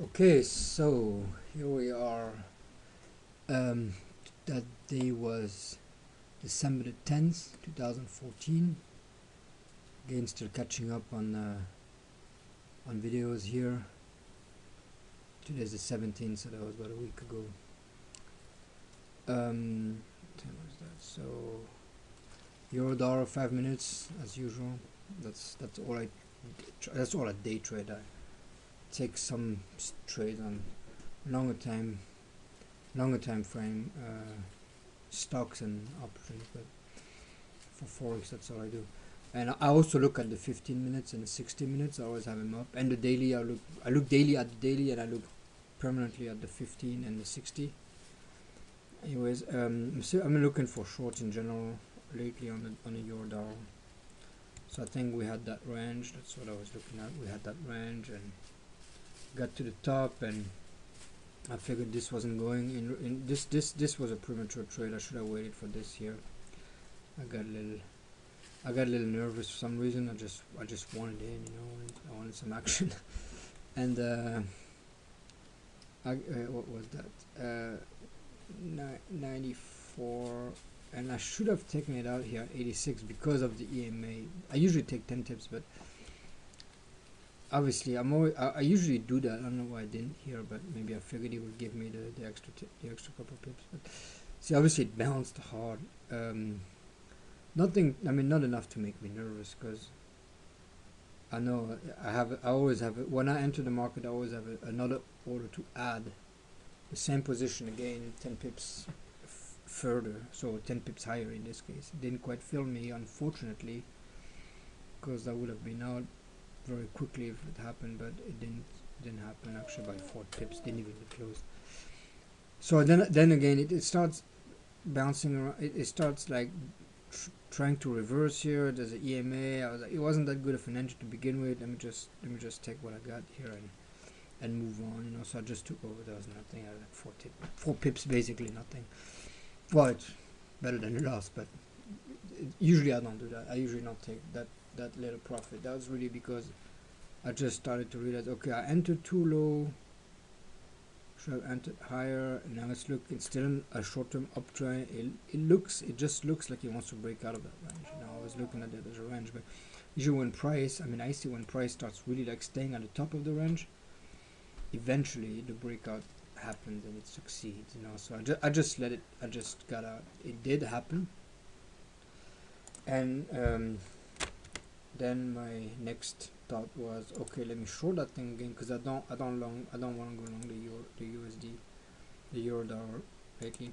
Okay, so here we are. That day was December the 10th, 2014. Again, still catching up on videos here. Today's the 17th, so that was about a week ago. What was that? So EUR 5 minutes as usual. That's all I day trade. I take some trades on longer time frame stocks and options, but for forex that's all I do. And I also look at the 15 minutes and the 60 minutes. I always have them up. And the daily, I look daily at the daily, and I look permanently at the 15 and the 60. Anyways, so I'm looking for shorts in general lately on the euro dollar. So I think we had that range. That's what I was looking at. We had that range and got to the top, and I figured this wasn't going in. This was a premature trade. I should have waited for this here. I got a little nervous for some reason. I just wanted in, I wanted some action. And what was that? 94, and I should have taken it out here 86 because of the EMA. I usually take 10 tips, but obviously I usually do that. I don't know why I didn't here, but maybe I figured he would give me the extra couple pips. But see, obviously it bounced hard. Not enough to make me nervous, because I know I always have it when I enter the market. I always have another order to add the same position again 10 pips further, so 10 pips higher in this case. It didn't quite fill me, unfortunately, because that would have been out very quickly if it happened, but it didn't happen. Actually, by 4 pips, didn't even be closed. So then again, it starts bouncing around. It starts like trying to reverse here. There's an EMA. I was like, it wasn't that good of an entry to begin with. Let me just take what I got here and move on. So I just took over. There was nothing. I had like 4 pips, basically nothing. Well, it's better than the loss, but usually I don't do that. I usually not take that little profit. That was really because I just started to realize, okay, I entered too low. Should have entered higher. Now it's still a short-term uptrend. It just looks like it wants to break out of that range. I was looking at it as a range, but usually when price, I see when price starts really like staying at the top of the range, eventually the breakout happens and it succeeds. So I just let it. I just got out. It did happen, and then my next thought was, okay, let me short that thing again, because I don't want to go long the USD, the euro dollar lately.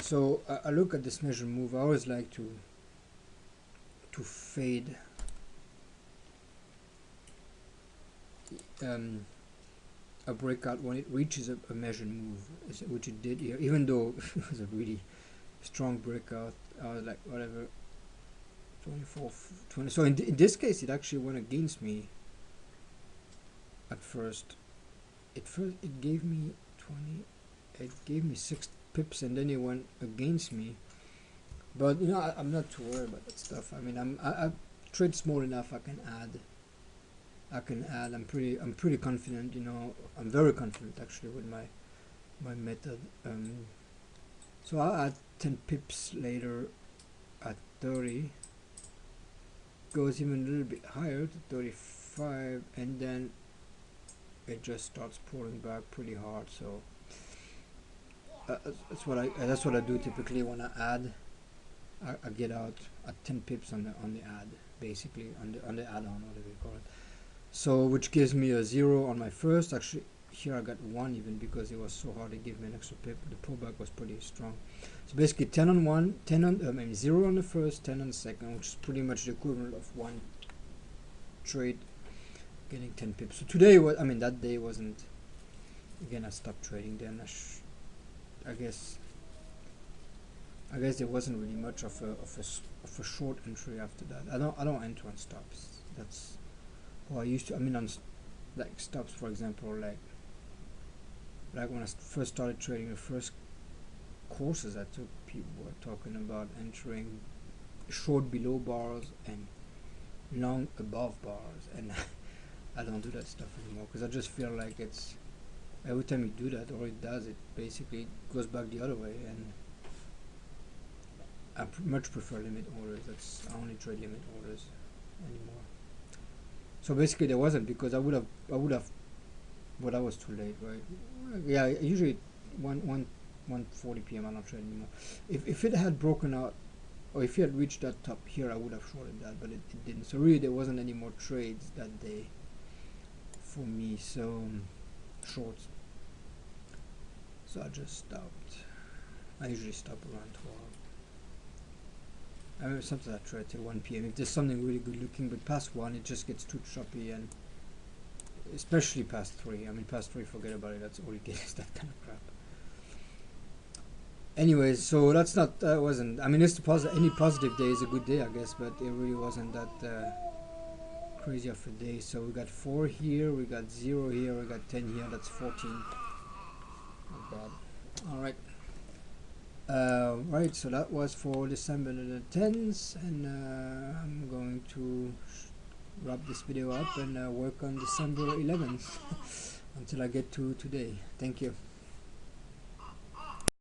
So I look at this measure move. I always like to fade a breakout when it reaches a measured move, which it did here, even though it was a really strong breakout. I was like, whatever, 24, 20. So in this case, it actually went against me at first. It gave me 20. It gave me 6 pips, and then it went against me. But I'm not too worried about that stuff. I trade small enough. I can add. I'm pretty confident. I'm very confident actually with my method. So I'll add 10 pips later at 30. Goes even a little bit higher to 35, and then it just starts pulling back pretty hard. So that's what I do typically when I add. I get out at 10 pips on the add, basically on the add-on, whatever you call it. So which gives me a 0 on my first. Actually, here I got 1 even because it was so hard to give me an extra pip. The pullback was pretty strong. So basically 10 on one, 0 on the first, 10 on the second, which is pretty much the equivalent of one trade getting 10 pips. So today was, that day wasn't. Again, I stopped trading then. I guess there wasn't really much of a short entry after that. I don't enter on stops. That's I used to. On like stops, for example, like when I first started trading, the first courses I took, people were talking about entering short below bars and long above bars, and I don't do that stuff anymore because I just feel like it's every time you do that, all it does, it basically goes back the other way, and I much prefer limit orders. I only trade limit orders anymore. So basically there wasn't, because I would have, but I was too late, right? Yeah, usually 1:40 p.m. I don't trade anymore. If it had broken out, or if it had reached that top here, I would have shorted that, but it didn't. So really there wasn't any more trades that day for me, so shorts. So I just stopped. I usually stop around 12. I mean, sometimes I trade till 1 p.m. if there's something really good looking, but past 1 it just gets too choppy, and especially past 3. I mean, past 3, forget about it. That's all you get is that kind of crap. Anyways, so that's not, wasn't, I mean, it's any positive day is a good day, I guess, but it really wasn't that crazy of a day. So we got 4 here, we got 0 here, we got 10 here, that's 14. Not bad. Alright. Right, so that was for December the 10th, and I'm going to wrap this video up and work on December 11th until I get to today. Thank you.